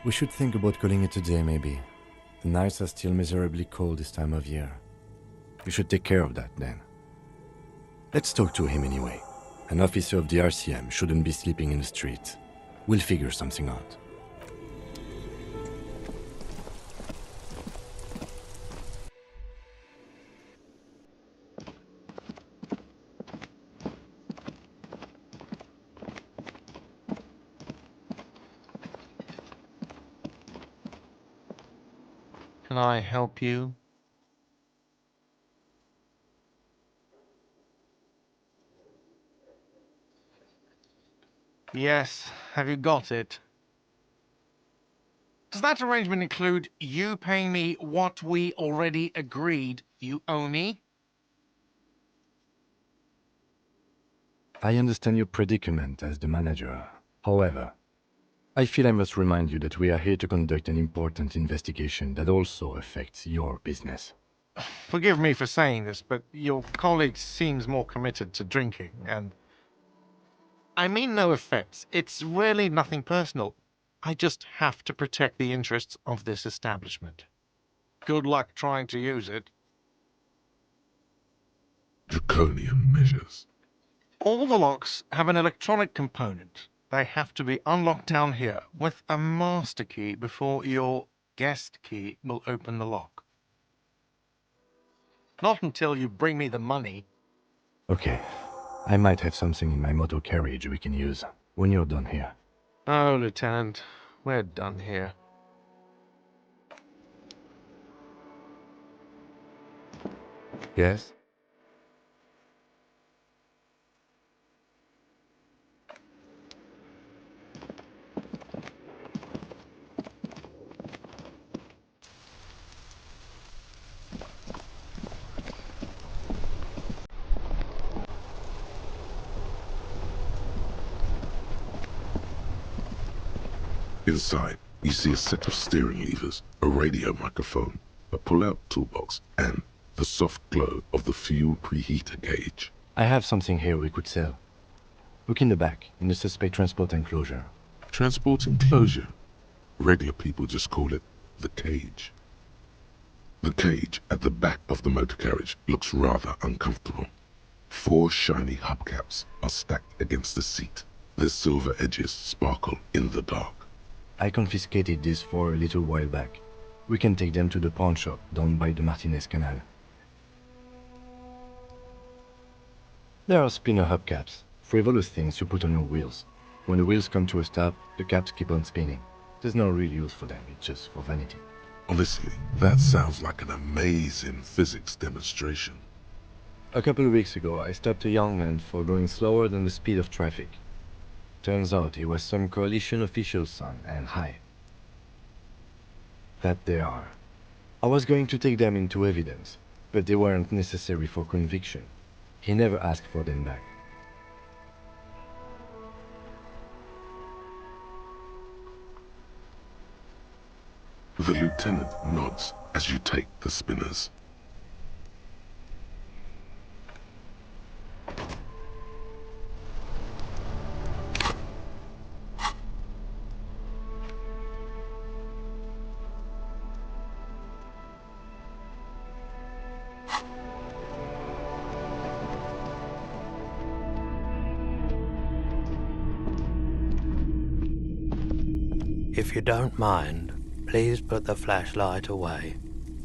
We should think about calling it a day, maybe. The nights are still miserably cold this time of year. We should take care of that, then. Let's talk to him anyway. An officer of the RCM shouldn't be sleeping in the streets. We'll figure something out. Can I help you? Yes, have you got it? Does that arrangement include you paying me what we already agreed you owe me? I understand your predicament as the manager. However, I feel I must remind you that we are here to conduct an important investigation that also affects your business. Forgive me for saying this, but your colleague seems more committed to drinking, and... I mean no offense. It's really nothing personal. I just have to protect the interests of this establishment. Good luck trying to use it. Draconian measures. All the locks have an electronic component. They have to be unlocked down here with a master key before your guest key will open the lock. Not until you bring me the money. Okay, I might have something in my motor carriage we can use when you're done here. Oh, Lieutenant, we're done here. Yes? Inside, you see a set of steering levers, a radio microphone, a pull-out toolbox, and the soft glow of the fuel preheater gauge. I have something here we could sell. Look in the back, in the suspect transport enclosure. Transport enclosure. Regular people just call it the cage. The cage at the back of the motor carriage looks rather uncomfortable. 4 shiny hubcaps are stacked against the seat. Their silver edges sparkle in the dark. I confiscated these 4 a little while back. We can take them to the pawn shop down by the Martinez Canal. There are spinner hubcaps, frivolous things you put on your wheels. When the wheels come to a stop, the caps keep on spinning. There's no real use for them, it's just for vanity. Honestly, that sounds like an amazing physics demonstration. A couple of weeks ago, I stopped a young man for going slower than the speed of traffic. Turns out he was some coalition official's son, and high. That they are. I was going to take them into evidence, but they weren't necessary for conviction. He never asked for them back. The lieutenant nods as you take the spinners. If you don't mind, please put the flashlight away.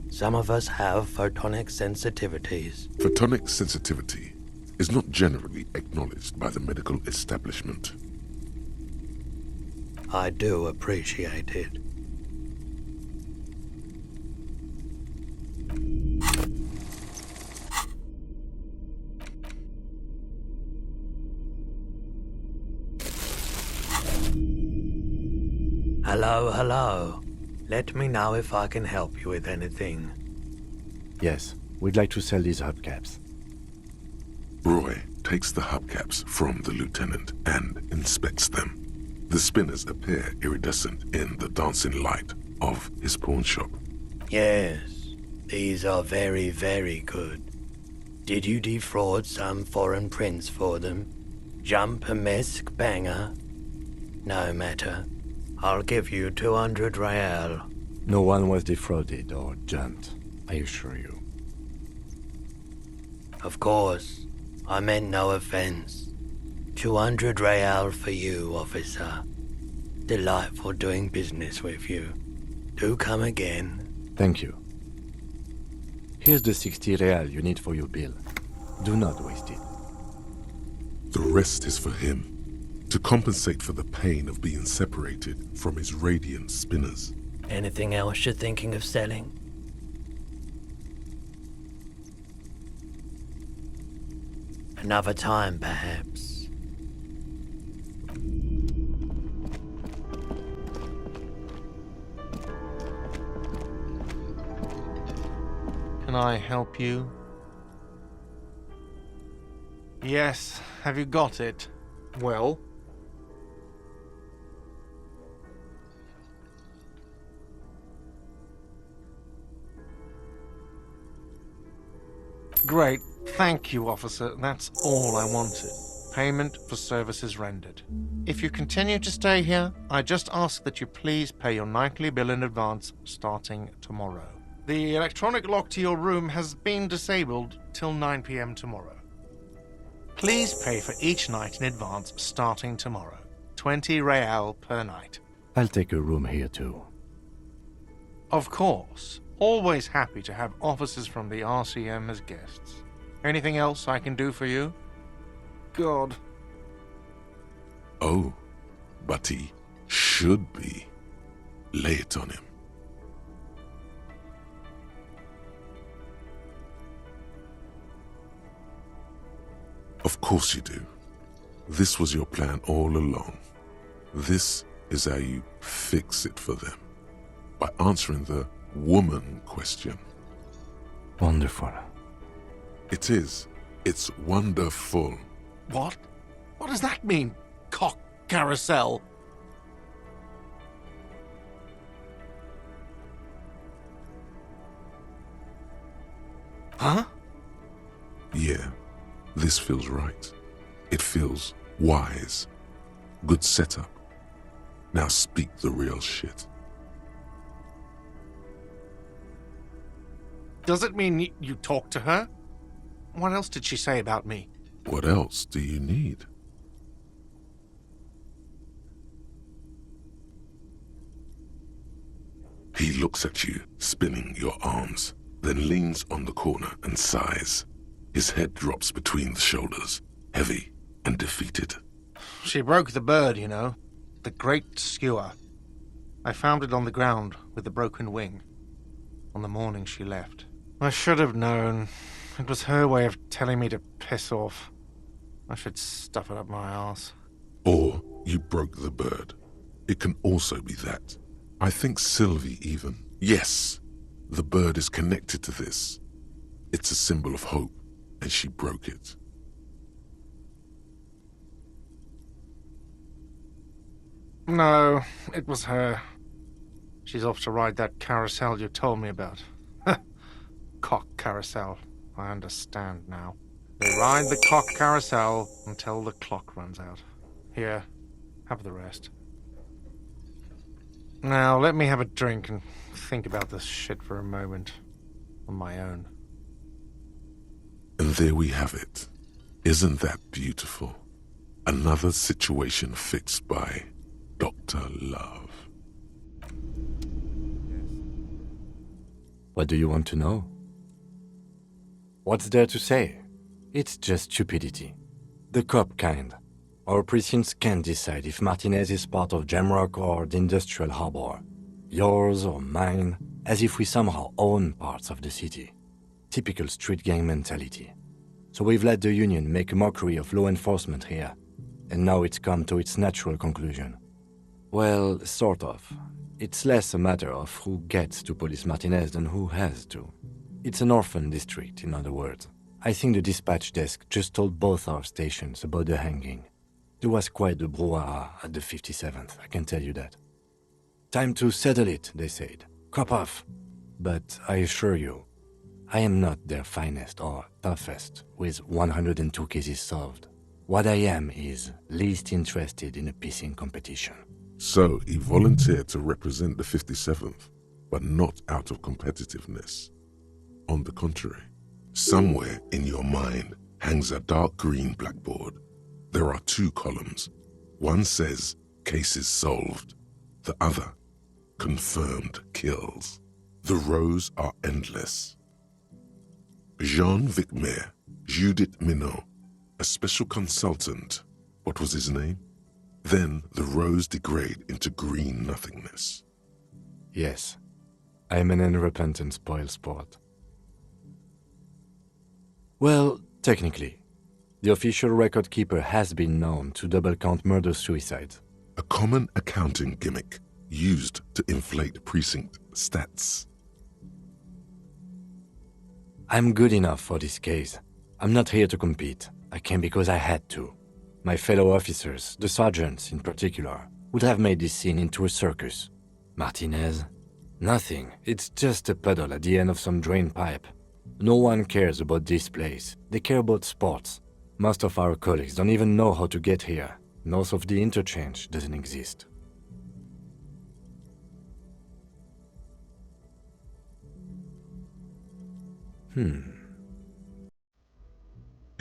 Some of us have photonic sensitivities. Photonic sensitivity is not generally acknowledged by the medical establishment. I do appreciate it. Hello, hello. Let me know if I can help you with anything. Yes, we'd like to sell these hubcaps. Roy takes the hubcaps from the lieutenant and inspects them. The spinners appear iridescent in the dancing light of his pawn shop. Yes, these are very, very good. Did you defraud some foreign prince for them? Jump-a-mesque banger? No matter. I'll give you 200 real. No one was defrauded or jumped, I assure you. Of course, I meant no offense. 200 real for you, officer. Delightful doing business with you. Do come again. Thank you. Here's the 60 real you need for your bill. Do not waste it. The rest is for him, to compensate for the pain of being separated from his radiant spinners. Anything else you're thinking of selling? Another time, perhaps. Can I help you? Yes, have you got it? Well? Great, thank you, officer. That's all I wanted. Payment for services rendered. If you continue to stay here, I just ask that you please pay your nightly bill in advance starting tomorrow. The electronic lock to your room has been disabled till 9 p.m. tomorrow. Please pay for each night in advance starting tomorrow. 20 real per night. I'll take a room here too. Of course. Always happy to have officers from the RCM as guests. Anything else I can do for you? God. Oh, but he should be. Lay it on him. Of course you do. This was your plan all along. This is how you fix it for them. By answering the woman question. Wonderful. It is. It's wonderful. What? What does that mean? Cock carousel? Huh? Yeah, this feels right. It feels wise. Good setup. Now speak the real shit. Does it mean you talked to her? What else did she say about me? What else do you need? He looks at you, spinning your arms, then leans on the corner and sighs. His head drops between the shoulders, heavy and defeated. She broke the bird, you know. The great skewer. I found it on the ground with the broken wing. On the morning she left. I should have known. It was her way of telling me to piss off. I should stuff it up my arse. Or you broke the bird. It can also be that. I think Sylvie even. Yes, the bird is connected to this. It's a symbol of hope, and she broke it. No, it was her. She's off to ride that carousel you told me about. Cock carousel. I understand now. They ride the cock carousel until the clock runs out. Here, have the rest. Now, let me have a drink and think about this shit for a moment. On my own. And there we have it. Isn't that beautiful? Another situation fixed by Dr. Love. What do you want to know? What's there to say? It's just stupidity. The cop kind. Our precincts can't decide if Martinez is part of Jamrock or the Industrial Harbor. Yours or mine, as if we somehow own parts of the city. Typical street gang mentality. So we've let the Union make a mockery of law enforcement here. And now it's come to its natural conclusion. Well, sort of. It's less a matter of who gets to police Martinez than who has to. It's an orphan district, in other words. I think the dispatch desk just told both our stations about the hanging. There was quite the brouhaha at the 57th, I can tell you that. Time to settle it, they said. Cop off. But I assure you, I am not their finest or toughest with 102 cases solved. What I am is least interested in a pissing competition. So he volunteered to represent the 57th, but not out of competitiveness. On the contrary, somewhere in your mind hangs a dark green blackboard. There are two columns. One says, cases solved. The other, confirmed kills. The rows are endless. Jean Vicmer, Judith Minot, a special consultant. What was his name? Then the rows degrade into green nothingness. Yes, I am an unrepentant spoilsport. Well, technically, the official record keeper has been known to double-count murder-suicides. A common accounting gimmick used to inflate precinct stats. I'm good enough for this case. I'm not here to compete. I came because I had to. My fellow officers, the sergeants in particular, would have made this scene into a circus. Martinez? Nothing. It's just a puddle at the end of some drain pipe. No one cares about this place. They care about sports. Most of our colleagues don't even know how to get here. North of the interchange doesn't exist.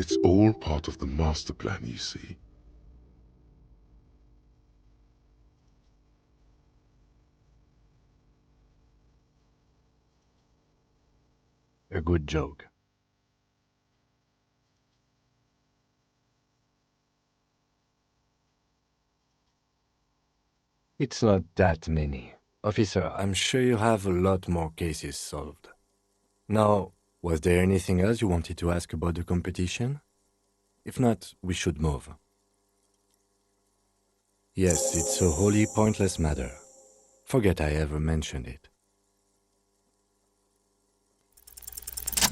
It's all part of the master plan, you see. A good joke. It's not that many. Officer, I'm sure you have a lot more cases solved. Now, was there anything else you wanted to ask about the competition? If not, we should move. Yes, it's a wholly pointless matter. Forget I ever mentioned it.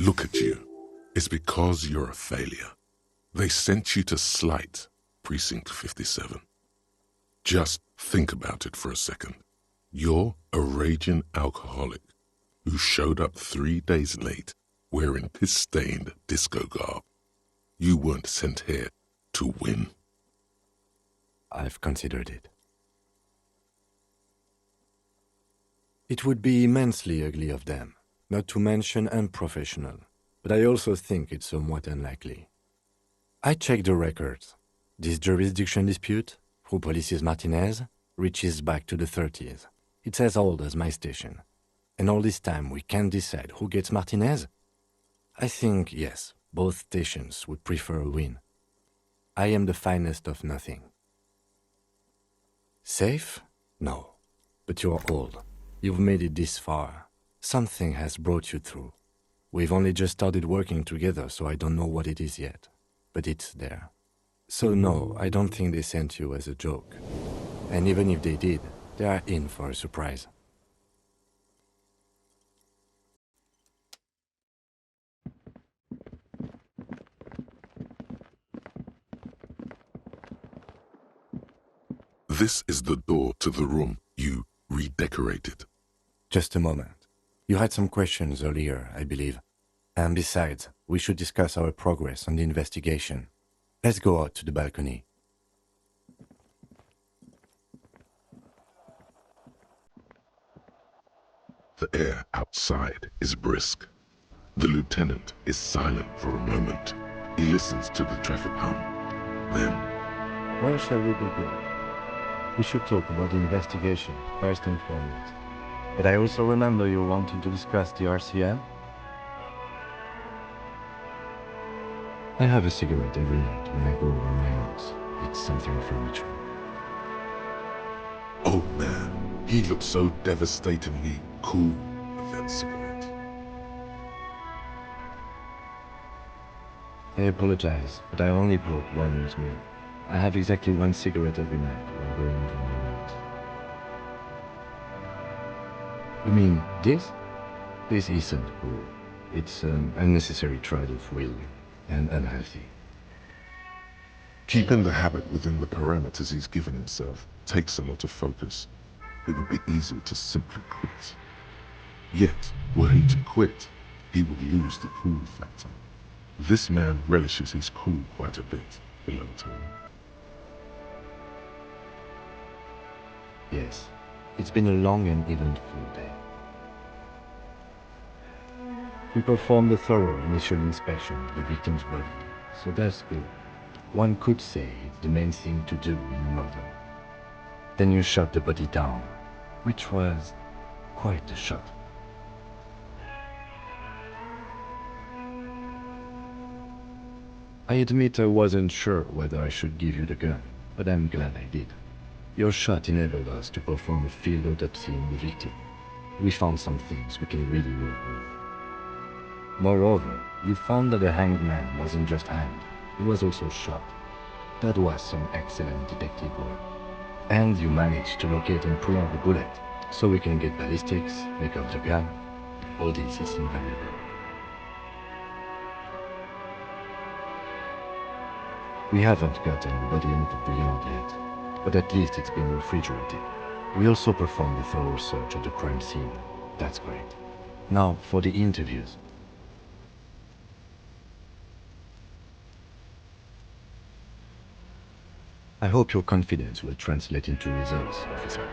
Look at you. It's because you're a failure. They sent you to slight Precinct 57. Just think about it for a second. You're a raging alcoholic who showed up 3 days late wearing piss-stained disco garb. You weren't sent here to win. I've considered it. It would be immensely ugly of them, not to mention unprofessional, but I also think it's somewhat unlikely. I checked the records. This jurisdiction dispute, who polices Martinez, reaches back to the 30s. It's as old as my station. And all this time we can't decide who gets Martinez? I think, yes, both stations would prefer a win. I am the finest of nothing. Safe? No. But you're old. You've made it this far. Something has brought you through. We've only just started working together, so I don't know what it is yet. But it's there. So no, I don't think they sent you as a joke. And even if they did, they are in for a surprise. This is the door to the room you redecorated. Just a moment. You had some questions earlier, I believe. And besides, we should discuss our progress on the investigation. Let's go out to the balcony. The air outside is brisk. The lieutenant is silent for a moment. He listens to the traffic hum. Then, Where shall we begin? We should talk about the investigation, first and foremost. But I also remember you wanted to discuss the RCM. I have a cigarette every night when I go over my house. It's something for ritual. oh man, he looked so devastatingly cool with that cigarette. I apologize, but I only broke one with me. I have exactly one cigarette every night while going over my house. You mean this? This isn't cool. It's an unnecessary trade of will and unhealthy. Keeping the habit within the parameters he's given himself takes a lot of focus. It would be easy to simply quit. Yet, were he to quit, he would lose the cool factor. This man relishes his cool quite a bit, below Tony. Yes, it's been a long and eventful day. We performed a thorough initial inspection of the victim's body, so that's good. One could say it's the main thing to do in a murder. Then you shot the body down, which was quite a shot. I admit I wasn't sure whether I should give you the gun, but I'm glad I did. Your shot enabled us to perform a field autopsy on the victim. We found some things we can really work with. Moreover, we found that the hanged man wasn't just hanged, he was also shot. That was some excellent detective work. And you managed to locate and pull out the bullet, so we can get ballistics, make up the gun. All this is invaluable. We haven't got anybody into the yard yet, but at least it's been refrigerated. We also performed a thorough search of the crime scene. That's great. Now, for the interviews. I hope your confidence will translate into results, officer.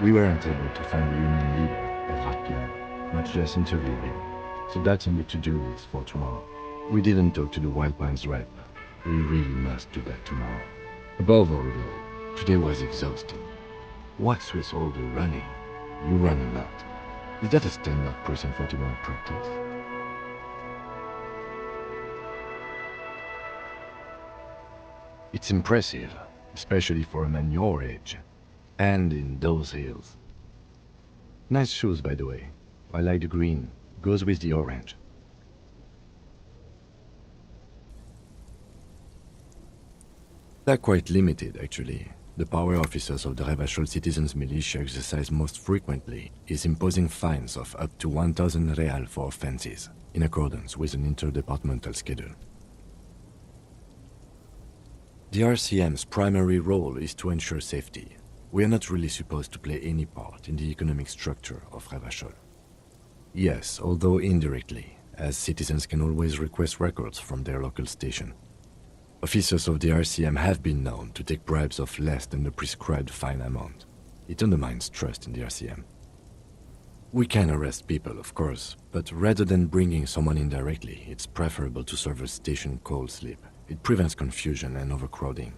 We weren't able to find the union leader at Rapine, much less interview him. So that's on the to-do list for tomorrow. We didn't talk to the Wild Pines rep. We really must do that tomorrow. Above all, though, today was exhausting. What's with all the running? You run a lot. Is that a standard Prison 41 practice? It's impressive, especially for a man your age. And in those hills. Nice shoes, by the way. I like the green. Goes with the orange. They're quite limited, actually. The power officers of the Revachol Citizens Militia exercise most frequently is imposing fines of up to 1,000 real for offenses, in accordance with an interdepartmental schedule. The RCM's primary role is to ensure safety. We are not really supposed to play any part in the economic structure of Revachol. Yes, although indirectly, as citizens can always request records from their local station. Officers of the RCM have been known to take bribes of less than the prescribed fine amount. It undermines trust in the RCM. We can arrest people, of course, but rather than bringing someone in directly, it's preferable to serve a station cold sleep. It prevents confusion and overcrowding.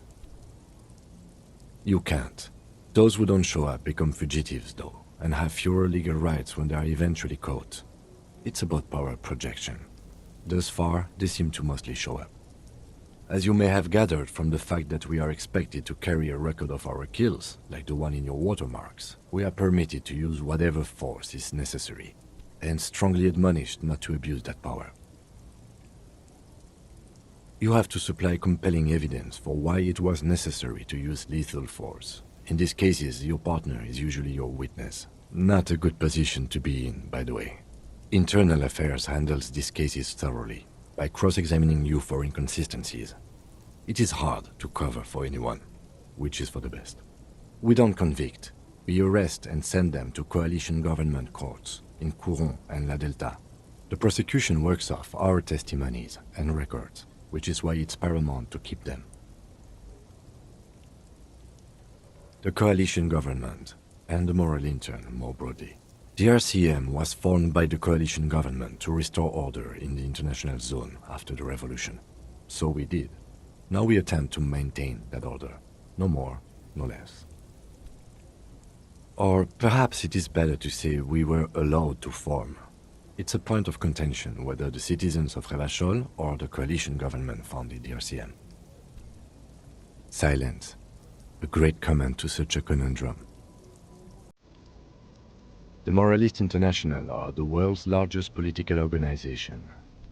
You can't. Those who don't show up become fugitives, though, and have fewer legal rights when they are eventually caught. It's about power projection. Thus far, they seem to mostly show up. As you may have gathered from the fact that we are expected to carry a record of our kills, like the one in your watermarks, we are permitted to use whatever force is necessary, and strongly admonished not to abuse that power. You have to supply compelling evidence for why it was necessary to use lethal force. In these cases, your partner is usually your witness. Not a good position to be in, by the way. Internal Affairs handles these cases thoroughly, by cross-examining you for inconsistencies. It is hard to cover for anyone, which is for the best. We don't convict. We arrest and send them to coalition government courts in Couronne and La Delta. The prosecution works off our testimonies and records, which is why it's paramount to keep them. The coalition government, and the moral intern more broadly. The RCM was formed by the coalition government to restore order in the international zone after the revolution. So we did. Now we attempt to maintain that order. No more, no less. Or perhaps it is better to say we were allowed to form. It's a point of contention whether the citizens of Revachol or the coalition government founded the RCM. Silence. A great comment to such a conundrum. The Moralists International are the world's largest political organization.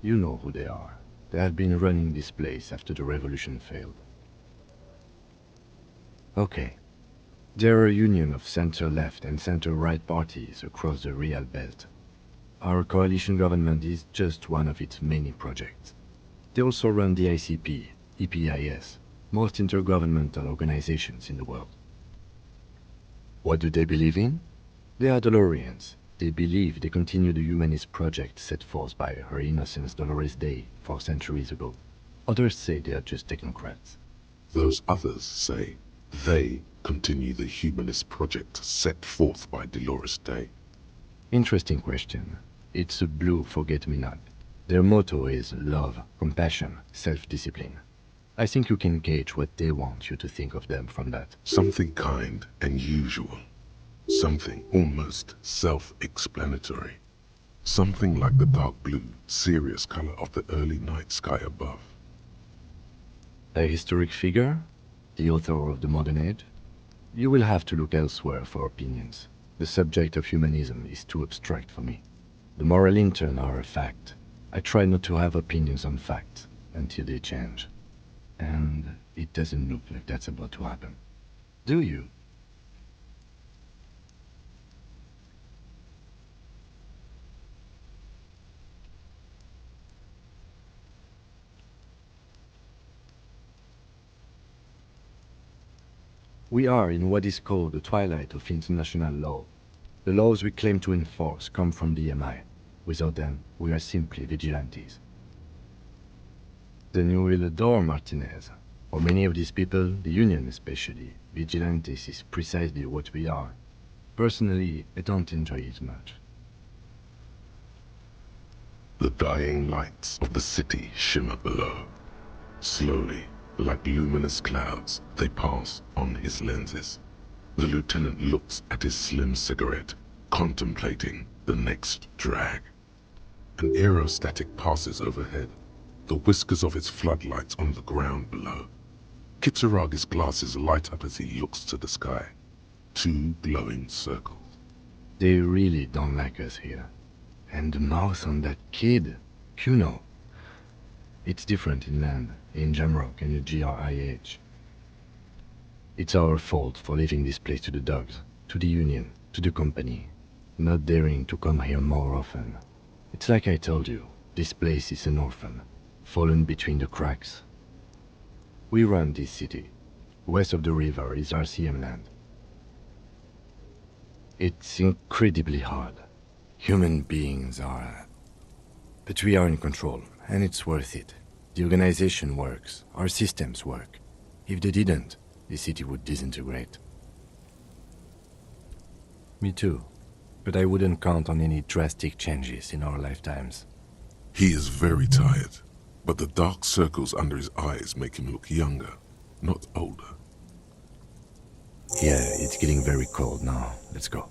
You know who they are. They have been running this place after the revolution failed. Okay. They're a union of center-left and center-right parties across the Real Belt. Our coalition government is just one of its many projects. They also run the ICP, EPIS, most intergovernmental organizations in the world. What do they believe in? They are Dolorians. They believe they continue the humanist project set forth by Her Innocence Dolores Day 4 centuries ago. Others say they are just technocrats. Those others say They continue the humanist project set forth by Dolores Day. Interesting question. It's a blue forget-me-not. Their motto is love, compassion, self-discipline. I think you can gauge what they want you to think of them from that. Something kind and usual. Something almost self-explanatory. Something like the dark blue, serious color of the early night sky above. A historic figure? The author of the modern age? You will have to look elsewhere for opinions. The subject of humanism is too abstract for me. The moral intern are a fact. I try not to have opinions on facts until they change. And it doesn't look like that's about to happen. Do you? We are in what is called the twilight of international law. The laws we claim to enforce come from the MI. Without them, we are simply vigilantes. Then you will adore Martinez. For many of these people, the Union especially, vigilantes is precisely what we are. Personally, I don't enjoy it much. The dying lights of the city shimmer below. Slowly, like luminous clouds, they pass on his lenses. The lieutenant looks at his slim cigarette, contemplating the next drag. An aerostatic passes overhead, the whiskers of its floodlights on the ground below. Kitsuragi's glasses light up as he looks to the sky. Two glowing circles. They really don't like us here. And the mouth on that kid, Kuno. It's different in land, in Jamrock and the GRIH. It's our fault for leaving this place to the dogs, to the Union, to the company, not daring to come here more often. It's like I told you, this place is an orphan, fallen between the cracks. We run this city. West of the river is RCM land. It's incredibly hard. Human beings are... But we are in control, and it's worth it. The organization works, our systems work. If they didn't, the city would disintegrate. Me too. But I wouldn't count on any drastic changes in our lifetimes. He is very tired, but the dark circles under his eyes make him look younger, not older. Yeah, it's getting very cold now. Let's go.